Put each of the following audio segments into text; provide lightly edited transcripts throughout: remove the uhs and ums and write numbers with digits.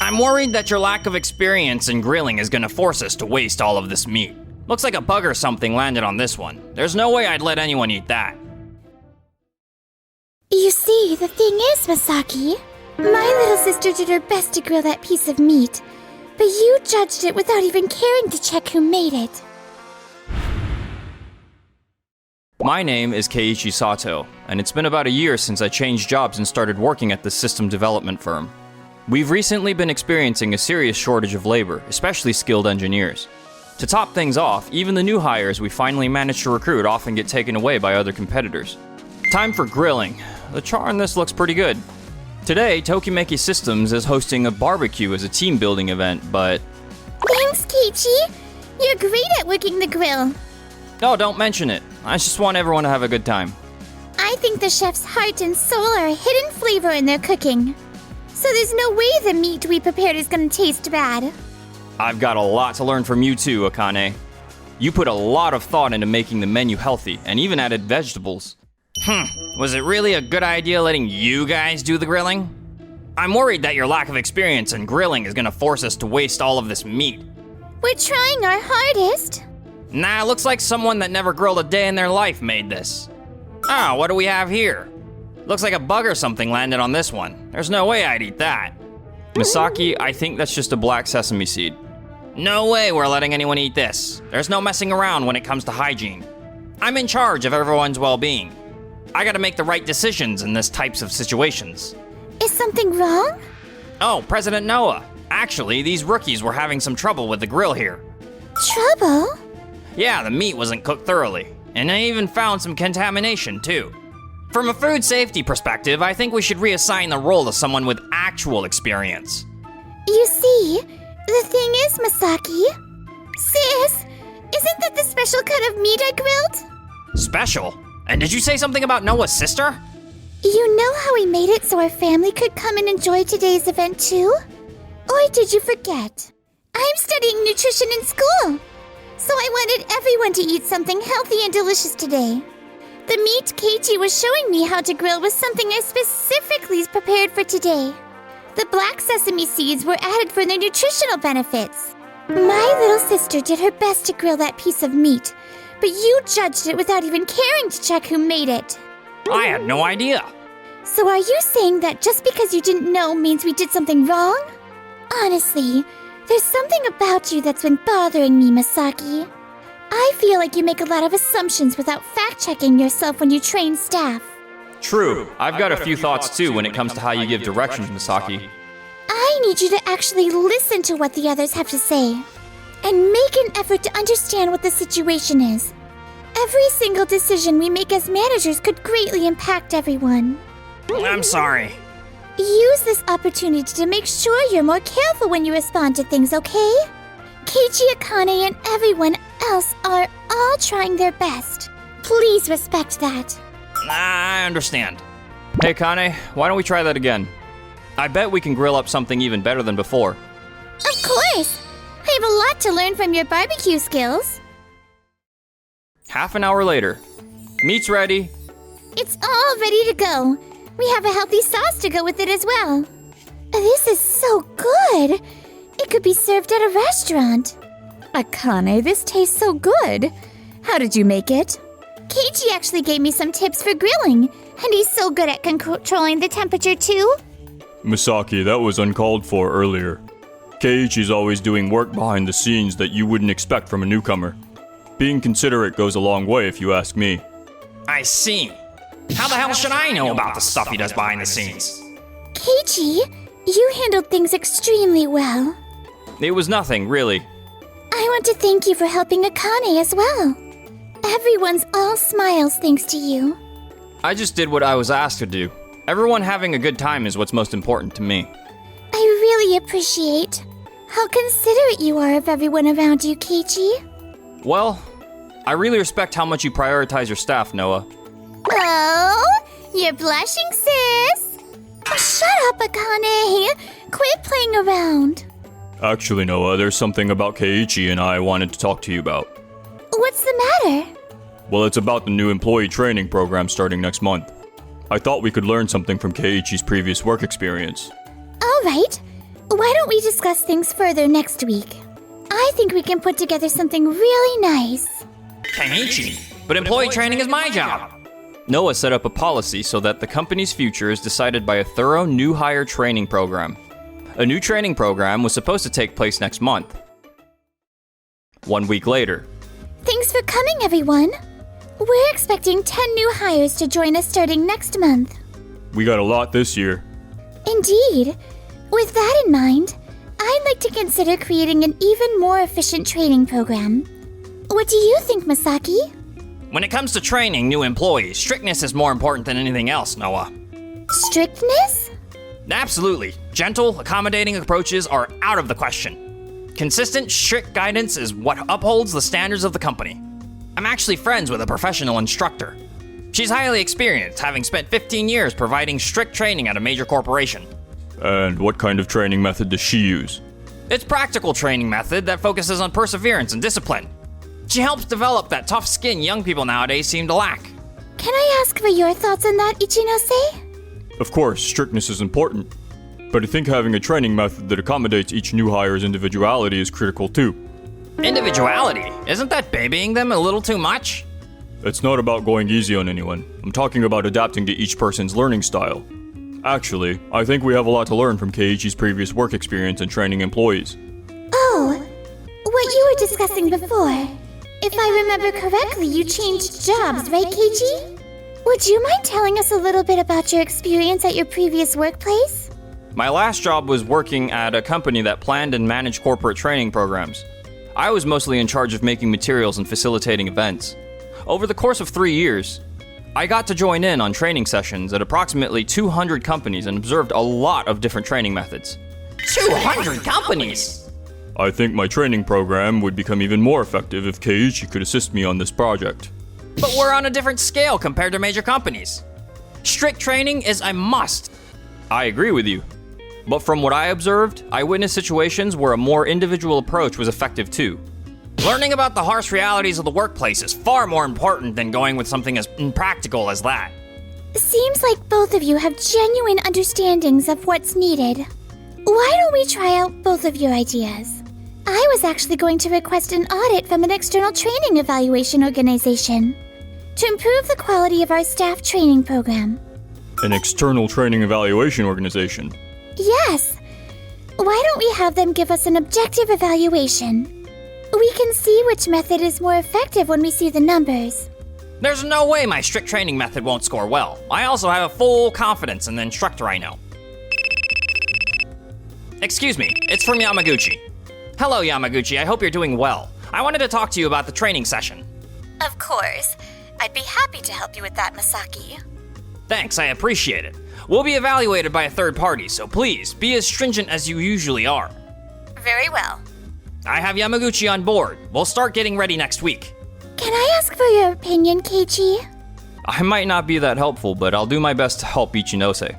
I'm worried that your lack of experience in grilling is gonna force us to waste all of this meat. Looks like a bug or something landed on this one. There's no way I'd let anyone eat that. You see, the thing is, Masaki, my little sister did her best to grill that piece of meat, but you judged it without even caring to check who made it. My name is Keiichi Sato, and it's been about a year since I changed jobs and started working at this system development firm. We've recently been experiencing a serious shortage of labor, especially skilled engineers. To top things off, even the new hires we finally managed to recruit often get taken away by other competitors. Time for grilling. The char on this looks pretty good. Today, Tokimeki Systems is hosting a barbecue as a team building event, but... Thanks, Keiichi! You're great at working the grill. Oh, don't mention it. I just want everyone to have a good time. I think the chef's heart and soul are a hidden flavor in their cooking. So there's no way the meat we prepared is gonna taste bad. I've got a lot to learn from you too, Akane. You put a lot of thought into making the menu healthy, and even added vegetables. Was it really a good idea letting you guys do the grilling? I'm worried that your lack of experience in grilling is gonna force us to waste all of this meat. We're trying our hardest. Nah, looks like someone that never grilled a day in their life made this. Ah, what do we have here? Looks like a bug or something landed on this one. There's no way I'd eat that. Misaki, I think that's just a black sesame seed. No way we're letting anyone eat this. There's no messing around when it comes to hygiene. I'm in charge of everyone's well-being. I gotta make the right decisions in this types of situations. Is something wrong? Oh, President Noah. Actually, these rookies were having some trouble with the grill here. Trouble? Yeah, the meat wasn't cooked thoroughly, and I even found some contamination too. From a food safety perspective, I think we should reassign the role to someone with actual experience. You see, the thing is, Masaki. Sis, isn't that the special cut of meat I grilled? Special? And did you say something about Noah's sister? You know how we made it so our family could come and enjoy today's event too? Or did you forget? I'm studying nutrition in school, so I wanted everyone to eat something healthy and delicious today. The meat Keiichi was showing me how to grill was something I specifically prepared for today. The black sesame seeds were added for their nutritional benefits. My little sister did her best to grill that piece of meat, but you judged it without even caring to check who made it. I had no idea. So are you saying that just because you didn't know means we did something wrong? Honestly, there's something about you that's been bothering me, Masaki. I feel like you make a lot of assumptions without fact-checking yourself when you train staff. True. I've got a few thoughts too when it comes to how you give directions, Misaki. I need you to actually listen to what the others have to say, and make an effort to understand what the situation is. Every single decision we make as managers could greatly impact everyone. I'm sorry. Use this opportunity to make sure you're more careful when you respond to things, okay? Keiichi, Akane, and everyone else are all trying their best. Please respect that. I understand. Hey, Akane, why don't we try that again? I bet we can grill up something even better than before. Of course! I have a lot to learn from your barbecue skills. Half an hour later. Meat's ready. It's all ready to go. We have a healthy sauce to go with it as well. This is so good. It could be served at a restaurant. Akane, this tastes so good. How did you make it? Keiichi actually gave me some tips for grilling, and he's so good at controlling the temperature too. Misaki, that was uncalled for earlier. Keiichi's always doing work behind the scenes that you wouldn't expect from a newcomer. Being considerate goes a long way if you ask me. I see. How the hell should I know about the stuff he does behind the scenes? Keiichi, you handled things extremely well. It was nothing, really. I want to thank you for helping Akane as well. Everyone's all smiles thanks to you. I just did what I was asked to do. Everyone having a good time is what's most important to me. I really appreciate how considerate you are of everyone around you, Keiichi. Well, I really respect how much you prioritize your staff, Noah. Oh, you're blushing, sis. Oh, shut up, Akane. Quit playing around. Actually, Noah, there's something about Keiichi and I wanted to talk to you about. What's the matter? Well, it's about the new employee training program starting next month. I thought we could learn something from Keiichi's previous work experience. All right. Why don't we discuss things further next week? I think we can put together something really nice. Kenichi, but employee training is my job. Noah set up a policy so that the company's future is decided by a thorough new hire training program. A new training program was supposed to take place next month. 1 week later. Thanks for coming, everyone. We're expecting 10 new hires to join us starting next month. We got a lot this year. Indeed. With that in mind, I'd like to consider creating an even more efficient training program. What do you think, Masaki? When it comes to training new employees, strictness is more important than anything else, Noah. Strictness? Absolutely. Gentle, accommodating approaches are out of the question. Consistent, strict guidance is what upholds the standards of the company. I'm actually friends with a professional instructor. She's highly experienced, having spent 15 years providing strict training at a major corporation. And what kind of training method does she use? It's practical training method that focuses on perseverance and discipline. She helps develop that tough skin young people nowadays seem to lack. Can I ask for your thoughts on that, Ichinose? Of course, strictness is important. But I think having a training method that accommodates each new hire's individuality is critical too. Individuality? Isn't that babying them a little too much? It's not about going easy on anyone. I'm talking about adapting to each person's learning style. Actually, I think we have a lot to learn from Keiichi's previous work experience in training employees. Oh, what you were discussing before. If I remember correctly, you changed jobs, right, Keiichi? Would you mind telling us a little bit about your experience at your previous workplace? My last job was working at a company that planned and managed corporate training programs. I was mostly in charge of making materials and facilitating events. Over the course of 3 years, I got to join in on training sessions at approximately 200 companies and observed a lot of different training methods. 200 companies? I think my training program would become even more effective if Keiichi could assist me on this project. But we're on a different scale compared to major companies. Strict training is a must. I agree with you. But from what I observed, I witnessed situations where a more individual approach was effective too. Learning about the harsh realities of the workplace is far more important than going with something as impractical as that. Seems like both of you have genuine understandings of what's needed. Why don't we try out both of your ideas? I was actually going to request an audit from an external training evaluation organization to improve the quality of our staff training program. An external training evaluation organization? Yes. Why don't we have them give us an objective evaluation? We can see which method is more effective when we see the numbers. There's no way my strict training method won't score well. I also have a full confidence in the instructor I know. Excuse me, it's from Yamaguchi. Hello, Yamaguchi, I hope you're doing well. I wanted to talk to you about the training session. Of course. I'd be happy to help you with that, Masaki. Thanks, I appreciate it. We'll be evaluated by a third party, so please, be as stringent as you usually are. Very well. I have Yamaguchi on board. We'll start getting ready next week. Can I ask for your opinion, Keiichi? I might not be that helpful, but I'll do my best to help Ichinose.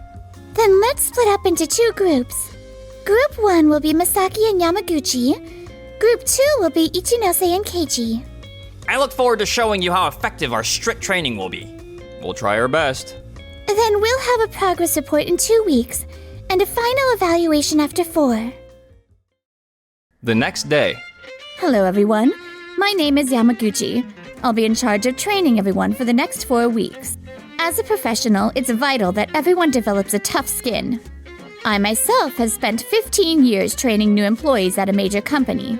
Then let's split up into 2 groups. Group 1 will be Masaki and Yamaguchi. Group 2 will be Ichinose and Keiichi. I look forward to showing you how effective our strict training will be. We'll try our best. Then we'll have a progress report in 2 weeks, and a final evaluation after 4. The next day. Hello, everyone. My name is Yamaguchi. I'll be in charge of training everyone for the next 4 weeks. As a professional, it's vital that everyone develops a tough skin. I myself have spent 15 years training new employees at a major company.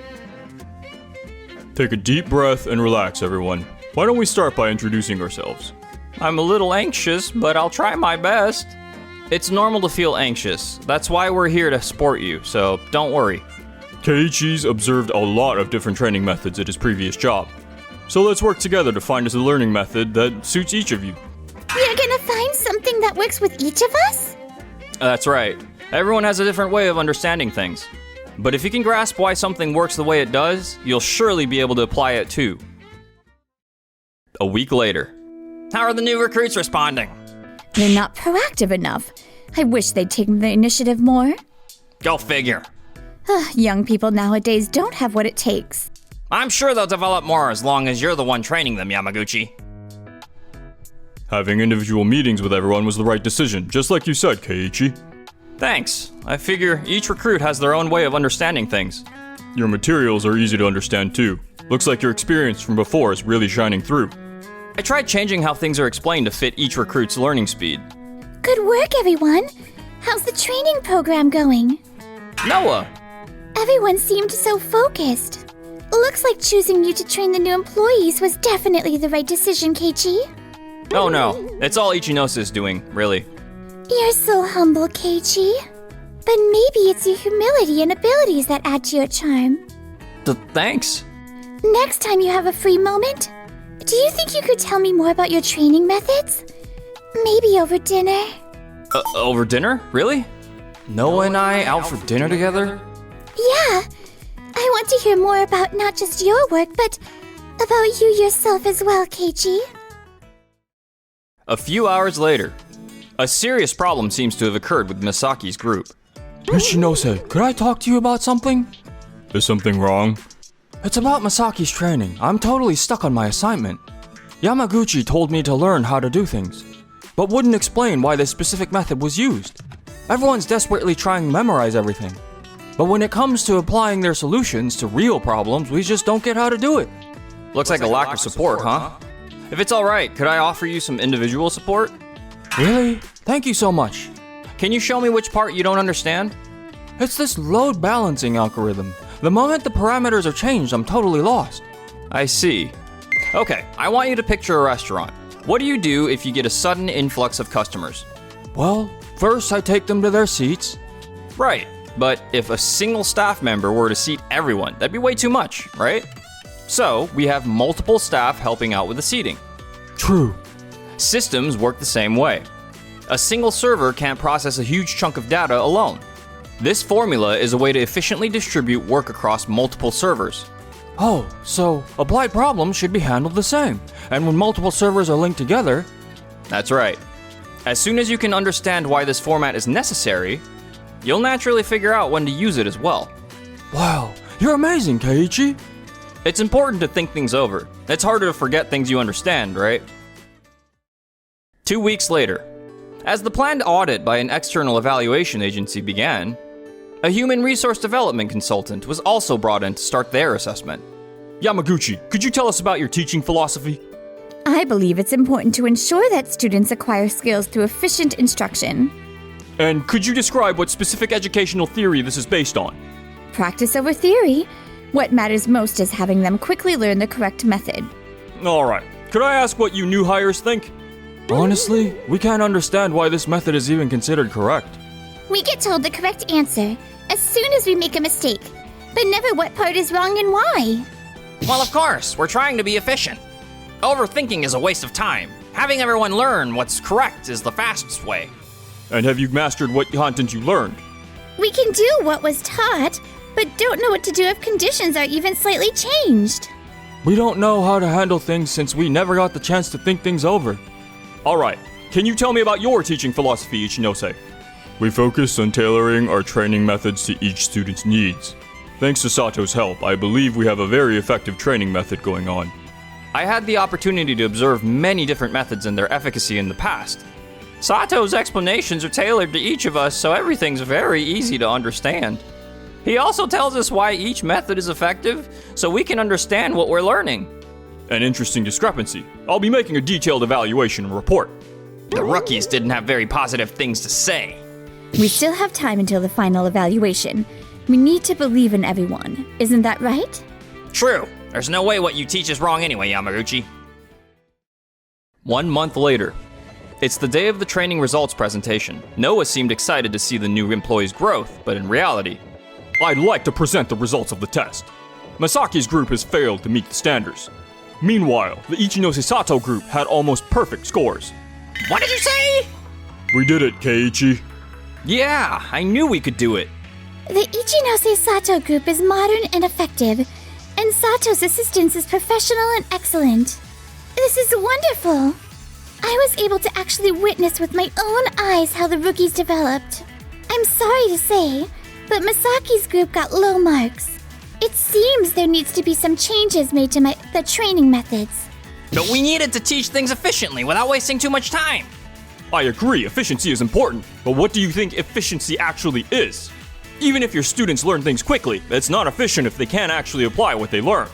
Take a deep breath and relax, everyone. Why don't we start by introducing ourselves? I'm a little anxious, but I'll try my best. It's normal to feel anxious. That's why we're here to support you, so don't worry. Keiichi's observed a lot of different training methods at his previous job. So let's work together to find us a learning method that suits each of you. You're gonna find something that works with each of us? That's right. Everyone has a different way of understanding things. But if you can grasp why something works the way it does, you'll surely be able to apply it too. A week later. How are the new recruits responding? They're not proactive enough. I wish they'd taken the initiative more. Go figure. Young people nowadays don't have what it takes. I'm sure they'll develop more as long as you're the one training them, Yamaguchi. Having individual meetings with everyone was the right decision, just like you said, Keiichi. Thanks. I figure each recruit has their own way of understanding things. Your materials are easy to understand too. Looks like your experience from before is really shining through. I tried changing how things are explained to fit each recruit's learning speed. Good work, everyone. How's the training program going? Noah! Everyone seemed so focused. Looks like choosing you to train the new employees was definitely the right decision, Keiichi. Oh no, it's all Ichinose doing, really. You're so humble, Keiichi. But maybe it's your humility and abilities that add to your charm. Thanks. Next time you have a free moment, do you think you could tell me more about your training methods? Maybe over dinner? Over dinner? Really? Noah and I out for dinner together? Yeah. I want to hear more about not just your work, but about you yourself as well, Keiichi. A few hours later, a serious problem seems to have occurred with Masaki's group. Ichinose, could I talk to you about something? Is something wrong? It's about Masaki's training. I'm totally stuck on my assignment. Yamaguchi told me to learn how to do things, but wouldn't explain why this specific method was used. Everyone's desperately trying to memorize everything, but when it comes to applying their solutions to real problems, we just don't get how to do it. Looks like a lack of support, huh? If it's alright, could I offer you some individual support? Really? Thank you so much. Can you show me which part you don't understand? It's this load balancing algorithm. The moment the parameters are changed, I'm totally lost. I see. Okay, I want you to picture a restaurant. What do you do if you get a sudden influx of customers? Well, first I take them to their seats. Right, but if a single staff member were to seat everyone, that'd be way too much, right? So, we have multiple staff helping out with the seating. True. Systems work the same way. A single server can't process a huge chunk of data alone. This formula is a way to efficiently distribute work across multiple servers. Oh, so applied problems should be handled the same. And when multiple servers are linked together... That's right. As soon as you can understand why this format is necessary, you'll naturally figure out when to use it as well. Wow, you're amazing, Keiichi. It's important to think things over. It's harder to forget things you understand, right? 2 weeks later, as the planned audit by an external evaluation agency began, a human resource development consultant was also brought in to start their assessment. Yamaguchi, could you tell us about your teaching philosophy? I believe it's important to ensure that students acquire skills through efficient instruction. And could you describe what specific educational theory this is based on? Practice over theory. What matters most is having them quickly learn the correct method. Alright, could I ask what you new hires think? Honestly, we can't understand why this method is even considered correct. We get told the correct answer as soon as we make a mistake, but never what part is wrong and why. Well, of course, we're trying to be efficient. Overthinking is a waste of time. Having everyone learn what's correct is the fastest way. And have you mastered what content you learned? We can do what was taught, but don't know what to do if conditions are even slightly changed. We don't know how to handle things since we never got the chance to think things over. Alright, can you tell me about your teaching philosophy, Ichinose? We focus on tailoring our training methods to each student's needs. Thanks to Sato's help, I believe we have a very effective training method going on. I had the opportunity to observe many different methods and their efficacy in the past. Sato's explanations are tailored to each of us, so everything's very easy to understand. He also tells us why each method is effective, so we can understand what we're learning. An interesting discrepancy. I'll be making a detailed evaluation and report. The rookies didn't have very positive things to say. We still have time until the final evaluation. We need to believe in everyone. Isn't that right? True. There's no way what you teach is wrong anyway, Yamaguchi. 1 month later. It's the day of the training results presentation. Noah seemed excited to see the new employees' growth, but in reality... I'd like to present the results of the test. Masaki's group has failed to meet the standards. Meanwhile, the Ichinose Sato group had almost perfect scores. What did you say? We did it, Keiichi. Yeah, I knew we could do it. The Ichinose Sato group is modern and effective, and Sato's assistance is professional and excellent. This is wonderful. I was able to actually witness with my own eyes how the rookies developed. I'm sorry to say, but Masaki's group got low marks. It seems there needs to be some changes made to the training methods. But we needed to teach things efficiently without wasting too much time. I agree, efficiency is important, but what do you think efficiency actually is? Even if your students learn things quickly, it's not efficient if they can't actually apply what they learn.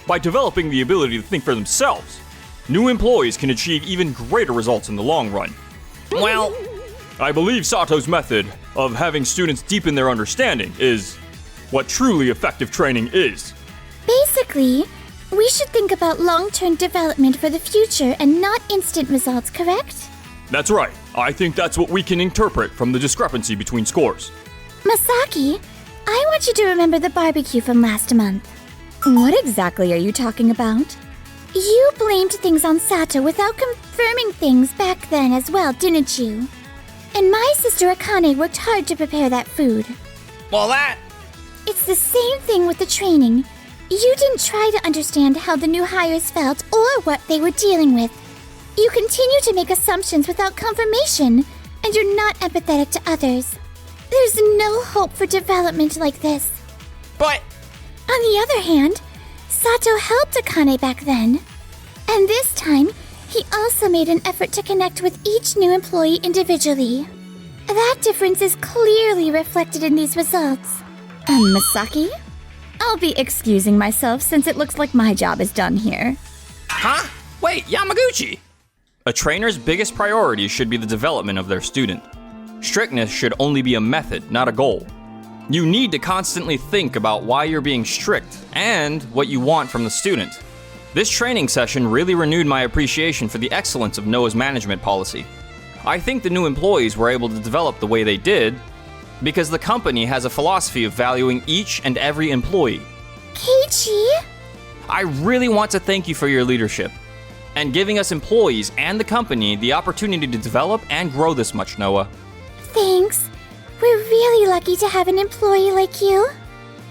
By developing the ability to think for themselves, new employees can achieve even greater results in the long run. Well, I believe Sato's method of having students deepen their understanding is what truly effective training is. Basically, we should think about long-term development for the future and not instant results, correct? That's right. I think that's what we can interpret from the discrepancy between scores. Masaki, I want you to remember the barbecue from last month. What exactly are you talking about? You blamed things on Sato without confirming things back then as well, didn't you? And my sister Akane worked hard to prepare that food. well, that. It's the same thing with the training. You didn't try to understand how the new hires felt or what they were dealing with. You continue to make assumptions without confirmation, and you're not empathetic to others. There's no hope for development like this. But. On the other hand, Sato helped Akane back then. And this time, he also made an effort to connect with each new employee individually. That difference is clearly reflected in these results. Masaki? I'll be excusing myself since it looks like my job is done here. Huh? Wait, Yamaguchi! A trainer's biggest priority should be the development of their student. Strictness should only be a method, not a goal. You need to constantly think about why you're being strict and what you want from the student. This training session really renewed my appreciation for the excellence of Noah's management policy. I think the new employees were able to develop the way they did because the company has a philosophy of valuing each and every employee. Keiichi? I really want to thank you for your leadership and giving us employees and the company the opportunity to develop and grow this much, Noah. Thanks. We're really lucky to have an employee like you.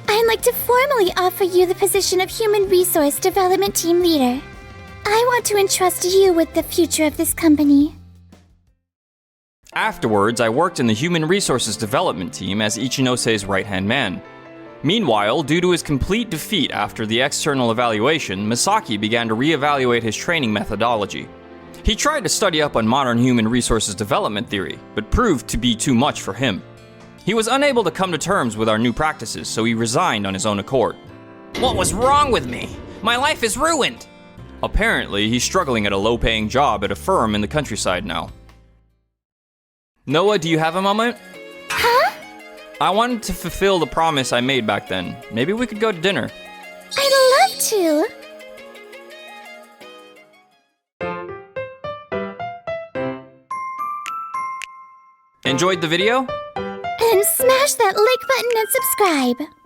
I'd like to formally offer you the position of Human Resource Development Team Leader. I want to entrust you with the future of this company. Afterwards, I worked in the Human Resources Development Team as Ichinose right-hand man. Meanwhile, due to his complete defeat after the external evaluation, Masaki began to reevaluate his training methodology. He tried to study up on modern human resources development theory, but proved to be too much for him. He was unable to come to terms with our new practices, so he resigned on his own accord. What was wrong with me? My life is ruined. Apparently, he's struggling at a low-paying job at a firm in the countryside now. Noah, do you have a moment? Huh? I wanted to fulfill the promise I made back then. Maybe we could go to dinner. I'd love to. Enjoyed the video? And smash that like button and subscribe.